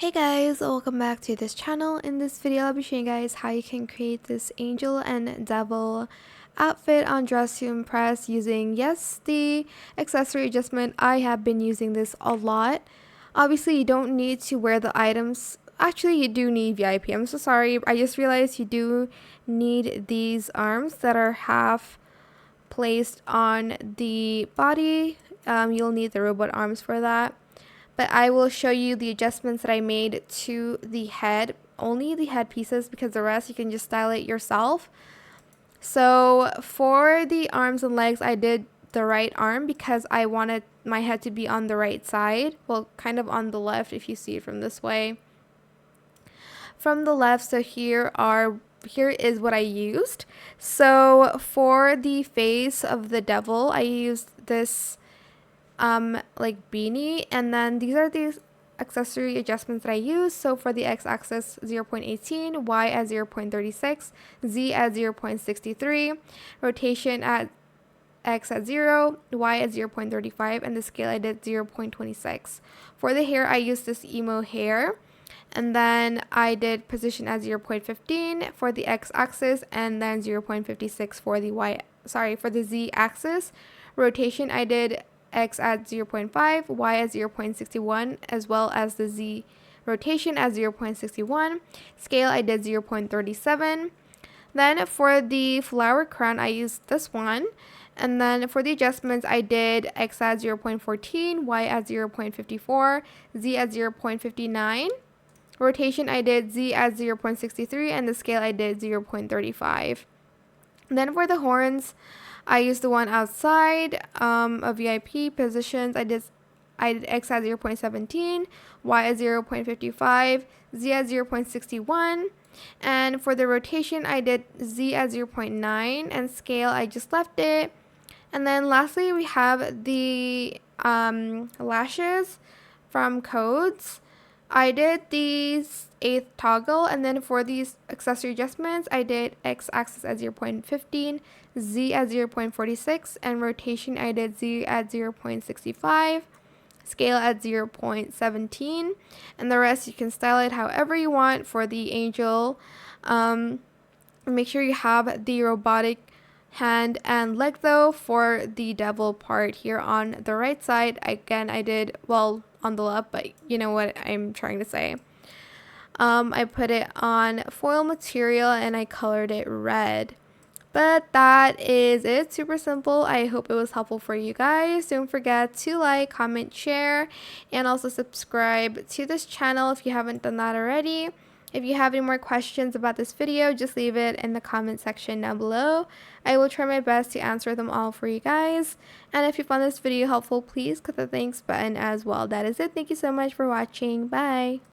Hey guys, welcome back to this channel. In this video, I'll be showing you guys how you can create this angel and devil outfit on Dress to Impress using, yes, the accessory adjustment. I have been using this a lot. Obviously, you don't need to wear the items. Actually, you do need VIP. I'm so sorry. I just realized you do need these arms that are half placed on the body. You'll need the robot arms for that. But I will show you the adjustments that I made to the head, only the head pieces, because the rest you can just style it yourself. So for the arms and legs, I did the right arm because I wanted my head to be on the right side, well, kind of on the left if you see it from this way. From the left, so here is what I used. So for the face of the devil, I used this like beanie, and then these are the accessory adjustments that I use. So for the x-axis 0.18, y at 0.36, z at 0.63, rotation at x at 0, y at 0.35, and the scale I did 0.26. For the hair, I used this emo hair, and then I did position at 0.15 for the x-axis, and then 0.56 for the z-axis. Rotation, I did x at 0.5, y at 0.61, as well as the z rotation at 0.61. Scale, I did 0.37. Then for the flower crown, I used this one. And then for the adjustments, I did x at 0.14, y at 0.54, z at 0.59. Rotation, I did z at 0.63, and the scale, I did 0.35. Then for the horns, I used the one outside of VIP positions. I did x at 0.17, y at 0.55, z at 0.61. And for the rotation, I did z at 0.9, and scale, I just left it. And then lastly, we have the lashes from Codes. I did these 8th toggle, and then for these accessory adjustments, I did x-axis at 0.15, z at 0.46, and rotation, I did z at 0.65, scale at 0.17, and the rest you can style it however you want. For the angel, make sure you have the robotic hand and leg though. For the devil part here on the right side, again, I did, well, on the left, but you know what I'm trying to say. I put it on foil material and I colored it red. But that is it. Super simple. I hope it was helpful for you guys. Don't forget to like, comment, share, and also subscribe to this channel if you haven't done that already. If you have any more questions about this video, just leave it in the comment section down below. I will try my best to answer them all for you guys. And if you found this video helpful, please click the thanks button as well. That is it. Thank you so much for watching. Bye.